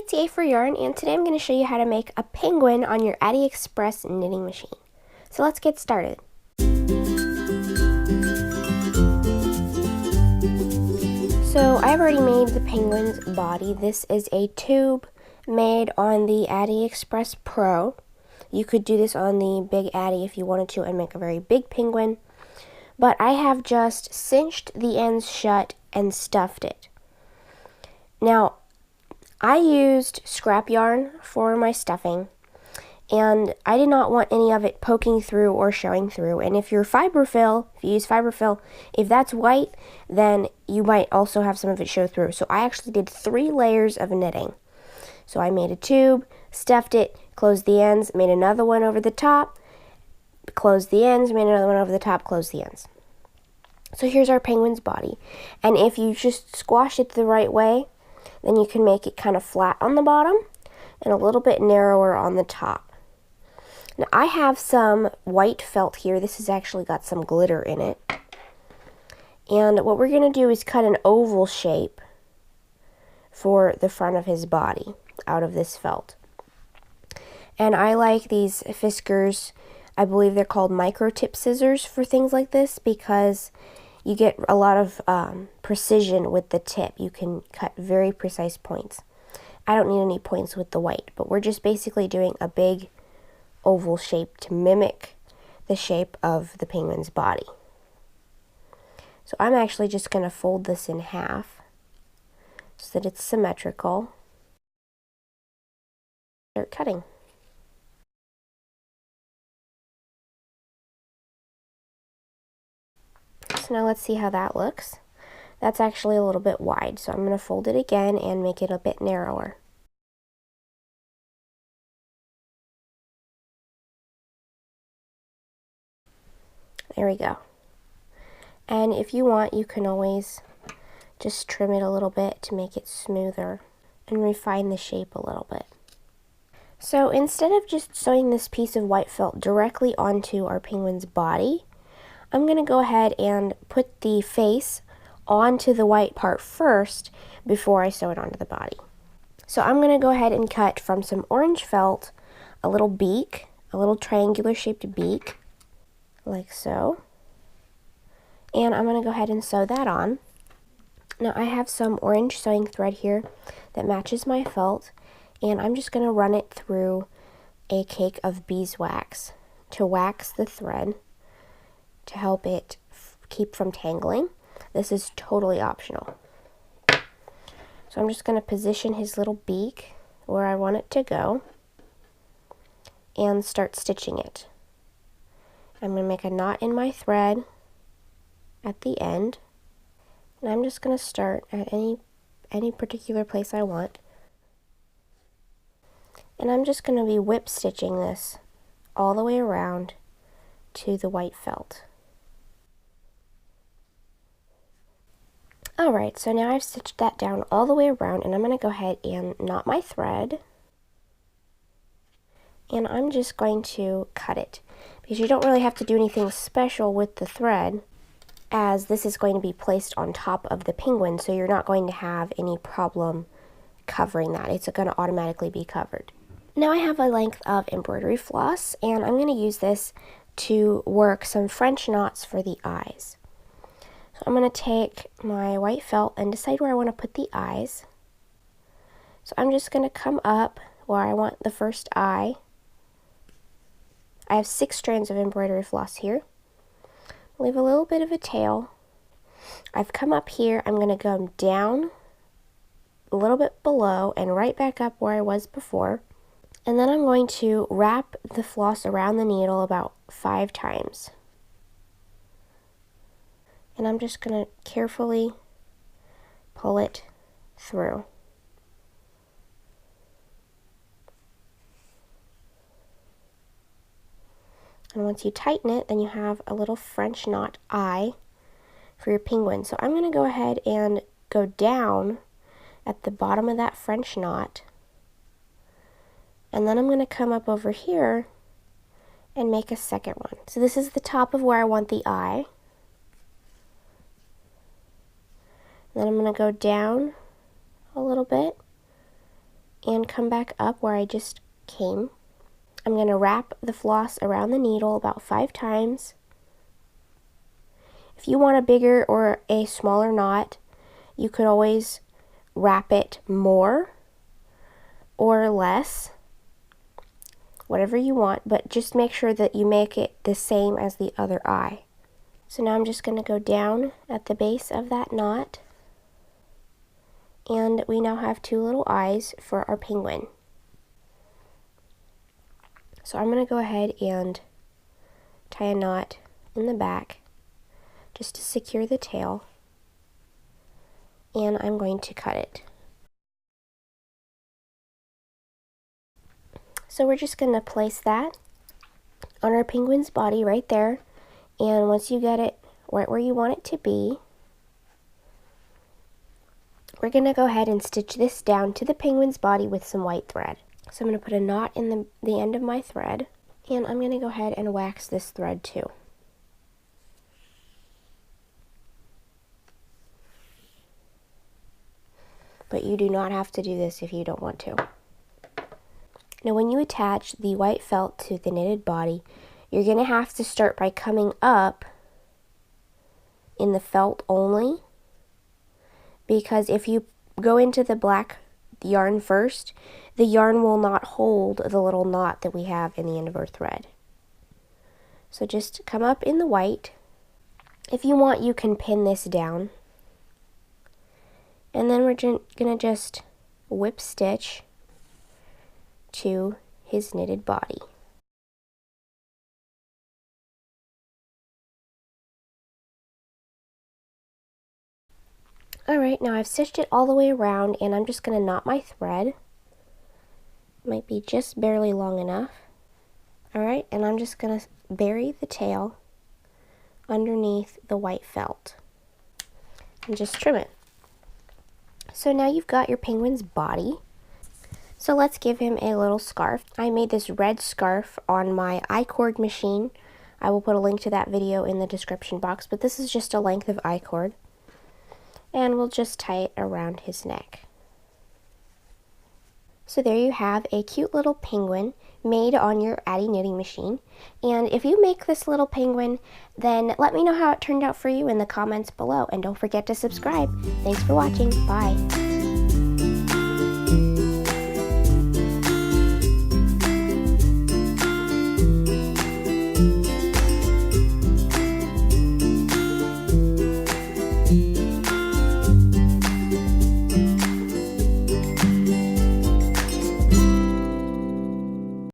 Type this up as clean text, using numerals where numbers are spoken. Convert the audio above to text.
it's A4Yarn, and today I'm going to show you how to make a penguin on your AliExpress knitting machine. So let's get started. So I've already made the penguin's body. This is a tube made on the AliExpress Pro. You could do this on the Big Addy if you wanted to and make a very big penguin. But I have just cinched the ends shut and stuffed it. Now, I used scrap yarn for my stuffing, and I did not want any of it poking through or showing through. And if you use fiberfill, if that's white, then you might also have some of it show through. So I actually did 3 layers of knitting. So I made a tube, stuffed it, closed the ends, made another one over the top, closed the ends, made another one over the top, closed the ends. So here's our penguin's body. And if you just squash it the right way, then you can make it kind of flat on the bottom and a little bit narrower on the top. Now I have some white felt here. This has actually got some glitter in it. And what we're going to do is cut an oval shape for the front of his body out of this felt. And I like these Fiskars. I believe they're called micro tip scissors for things like this because you get a lot of precision with the tip. You can cut very precise points. I don't need any points with the white, but we're just basically doing a big oval shape to mimic the shape of the penguin's body. So I'm actually just going to fold this in half so that it's symmetrical. Start cutting. So now let's see how that looks. That's actually a little bit wide, so I'm going to fold it again and make it a bit narrower. There we go. And if you want, you can always just trim it a little bit to make it smoother and refine the shape a little bit. So instead of just sewing this piece of white felt directly onto our penguin's body, I'm going to go ahead and put the face onto the white part first before I sew it onto the body. So I'm going to go ahead and cut from some orange felt a little beak, a little triangular shaped beak, like so. And I'm going to go ahead and sew that on. Now I have some orange sewing thread here that matches my felt, and I'm just going to run it through a cake of beeswax to wax the thread to help it keep from tangling. This is totally optional. So I'm just going to position his little beak where I want it to go and start stitching it. I'm going to make a knot in my thread at the end, and I'm just going to start at any particular place I want. And I'm just going to be whip stitching this all the way around to the white felt. Alright, so now I've stitched that down all the way around, and I'm going to go ahead and knot my thread. And I'm just going to cut it, because you don't really have to do anything special with the thread, as this is going to be placed on top of the penguin, so you're not going to have any problem covering that. It's going to automatically be covered. Now I have a length of embroidery floss, and I'm going to use this to work some French knots for the eyes. So I'm going to take my white felt and decide where I want to put the eyes. So I'm just going to come up where I want the first eye. I have 6 strands of embroidery floss here. Leave a little bit of a tail. I've come up here. I'm going to go down a little bit below and right back up where I was before. And then I'm going to wrap the floss around the needle about 5 times. And I'm just going to carefully pull it through. And once you tighten it, then you have a little French knot eye for your penguin. So I'm going to go ahead and go down at the bottom of that French knot. And then I'm going to come up over here and make a second one. So this is the top of where I want the eye. Then I'm going to go down a little bit and come back up where I just came. I'm going to wrap the floss around the needle about 5 times. If you want a bigger or a smaller knot, you could always wrap it more or less, whatever you want, but just make sure that you make it the same as the other eye. So now I'm just going to go down at the base of that knot, and we now have 2 little eyes for our penguin. So I'm going to go ahead and tie a knot in the back just to secure the tail, and I'm going to cut it. So we're just going to place that on our penguin's body right there, and once you get it right where you want it to be, we're going to go ahead and stitch this down to the penguin's body with some white thread. So I'm going to put a knot in the end of my thread, and I'm going to go ahead and wax this thread too. But you do not have to do this if you don't want to. Now when you attach the white felt to the knitted body, you're going to have to start by coming up in the felt only, because if you go into the black yarn first, the yarn will not hold the little knot that we have in the end of our thread. So just come up in the white. If you want, you can pin this down. And then we're going to just whip stitch to his knitted body. Alright, now I've stitched it all the way around, and I'm just going to knot my thread. Might be just barely long enough. Alright, and I'm just going to bury the tail underneath the white felt and just trim it. So now you've got your penguin's body. So let's give him a little scarf. I made this red scarf on my I-cord machine. I will put a link to that video in the description box, but this is just a length of I-cord. And we'll just tie it around his neck. So there you have a cute little penguin made on your Addi knitting machine. And if you make this little penguin, then let me know how it turned out for you in the comments below. And don't forget to subscribe. Thanks for watching. Bye.